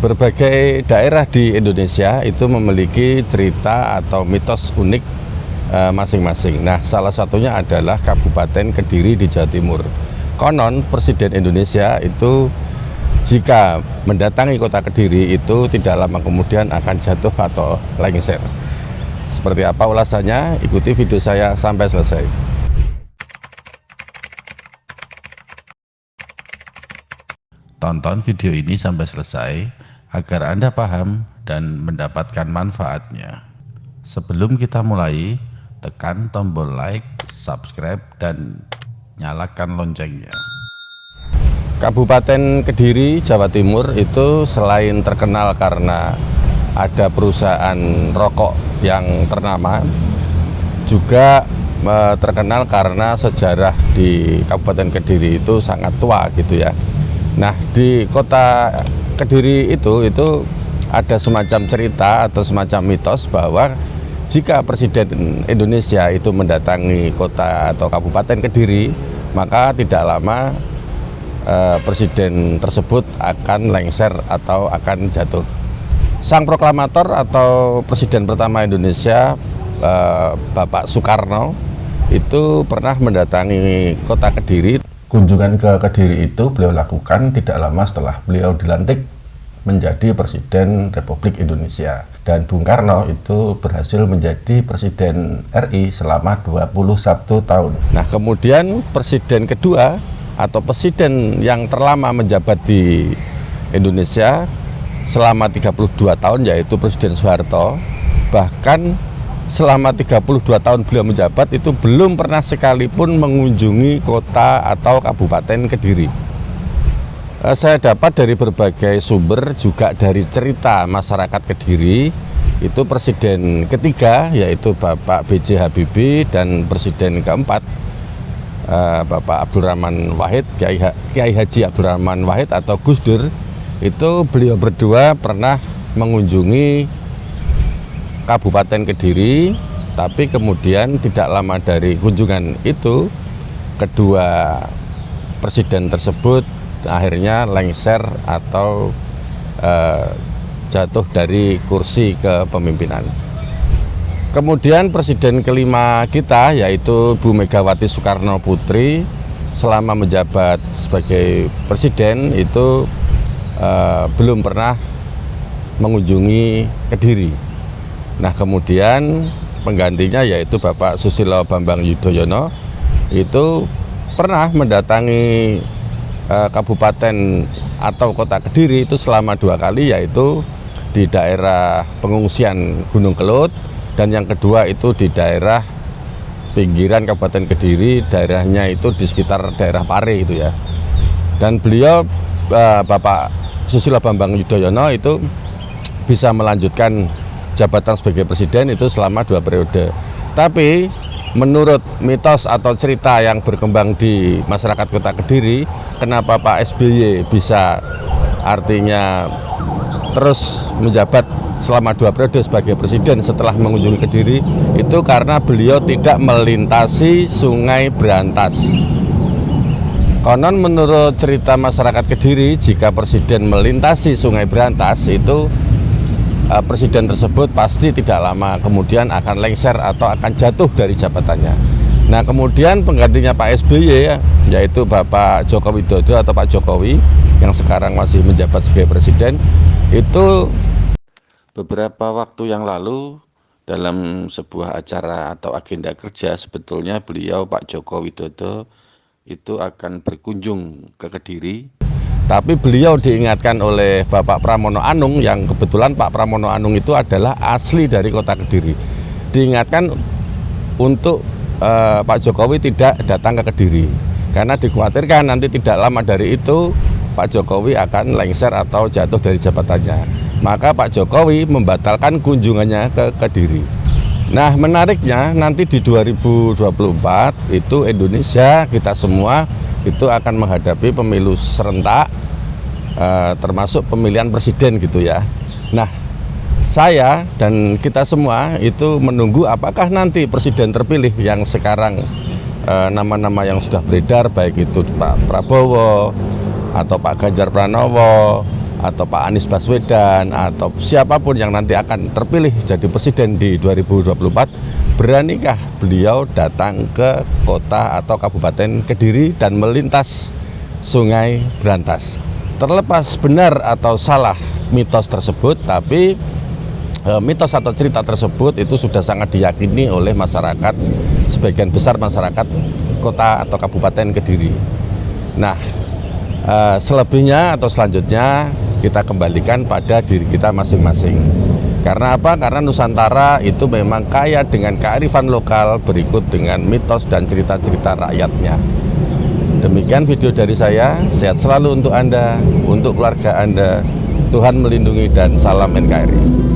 Berbagai daerah di Indonesia itu memiliki cerita atau mitos unik masing-masing. Nah, salah satunya adalah Kabupaten Kediri di Jawa Timur. Konon Presiden Indonesia itu jika mendatangi kota Kediri itu tidak lama kemudian akan jatuh atau lengser. Seperti apa ulasannya? Ikuti video saya sampai selesai. Tonton video ini sampai selesai agar Anda paham dan mendapatkan manfaatnya. Sebelum kita mulai, tekan tombol like, subscribe, dan nyalakan loncengnya. Kabupaten Kediri, Jawa Timur itu selain terkenal karena ada perusahaan rokok yang ternama, juga terkenal karena sejarah di Kabupaten Kediri itu sangat tua gitu ya. Nah, di kota Kediri itu ada semacam cerita atau semacam mitos bahwa jika Presiden Indonesia itu mendatangi kota atau Kabupaten Kediri, maka tidak lama Presiden tersebut akan lengser atau akan jatuh. Sang proklamator atau Presiden pertama Indonesia, Bapak Soekarno, itu pernah mendatangi kota Kediri. Kunjungan ke Kediri itu beliau lakukan tidak lama setelah beliau dilantik menjadi Presiden Republik Indonesia. Dan Bung Karno itu berhasil menjadi Presiden RI selama 21 tahun. Nah, kemudian Presiden kedua atau Presiden yang terlama menjabat di Indonesia selama 32 tahun yaitu Presiden Soeharto. Bahkan selama 32 tahun beliau menjabat itu belum pernah sekalipun mengunjungi kota atau Kabupaten Kediri. Saya dapat dari berbagai sumber, juga dari cerita masyarakat Kediri, itu Presiden ketiga yaitu Bapak B.J. Habibie dan Presiden keempat Bapak Abdurrahman Wahid, Kiai Haji Abdurrahman Wahid atau Gus Dur, itu beliau berdua pernah mengunjungi Kabupaten Kediri, tapi kemudian tidak lama dari kunjungan itu kedua presiden tersebut akhirnya lengser atau jatuh dari kursi kepemimpinan. Kemudian presiden kelima kita yaitu Bu Megawati Soekarno Putri selama menjabat sebagai presiden itu belum pernah mengunjungi Kediri. Nah, kemudian penggantinya yaitu Bapak Susilo Bambang Yudhoyono itu pernah mendatangi kabupaten atau kota Kediri itu selama 2 kali, yaitu di daerah pengungsian Gunung Kelut, dan yang kedua itu di daerah pinggiran Kabupaten Kediri, daerahnya itu di sekitar daerah Pare itu ya. Dan beliau Bapak Susilo Bambang Yudhoyono itu bisa melanjutkan jabatan sebagai presiden itu selama 2 periode. Tapi menurut mitos atau cerita yang berkembang di masyarakat kota Kediri, kenapa Pak SBY bisa artinya terus menjabat selama 2 periode sebagai presiden setelah mengunjungi Kediri, itu karena beliau tidak melintasi Sungai Brantas. Konon menurut cerita masyarakat Kediri, jika presiden melintasi Sungai Brantas itu presiden tersebut pasti tidak lama kemudian akan lengser atau akan jatuh dari jabatannya. Nah, kemudian penggantinya Pak SBY yaitu Bapak Joko Widodo atau Pak Jokowi yang sekarang masih menjabat sebagai presiden, itu beberapa waktu yang lalu dalam sebuah acara atau agenda kerja sebetulnya beliau Pak Joko Widodo itu akan berkunjung ke Kediri. Tapi beliau diingatkan oleh Bapak Pramono Anung, yang kebetulan Pak Pramono Anung itu adalah asli dari kota Kediri. Diingatkan untuk Pak Jokowi tidak datang ke Kediri, karena dikhawatirkan nanti tidak lama dari itu Pak Jokowi akan lengser atau jatuh dari jabatannya. Maka Pak Jokowi membatalkan kunjungannya ke Kediri. Nah, menariknya nanti di 2024 itu Indonesia, kita semua itu akan menghadapi pemilu serentak, termasuk pemilihan presiden gitu ya. Nah, saya dan kita semua itu menunggu apakah nanti presiden terpilih yang sekarang nama-nama yang sudah beredar, baik itu Pak Prabowo atau Pak Ganjar Pranowo atau Pak Anies Baswedan atau siapapun yang nanti akan terpilih jadi presiden di 2024, beranikah beliau datang ke kota atau Kabupaten Kediri dan melintas Sungai Brantas? Terlepas benar atau salah mitos tersebut, tapi mitos atau cerita tersebut itu sudah sangat diyakini oleh masyarakat, sebagian besar masyarakat kota atau Kabupaten Kediri. Nah, selebihnya atau selanjutnya kita kembalikan pada diri kita masing-masing. Karena apa? Karena Nusantara itu memang kaya dengan kearifan lokal berikut dengan mitos dan cerita-cerita rakyatnya. Demikian video dari saya, sehat selalu untuk Anda, untuk keluarga Anda. Tuhan melindungi dan salam NKRI.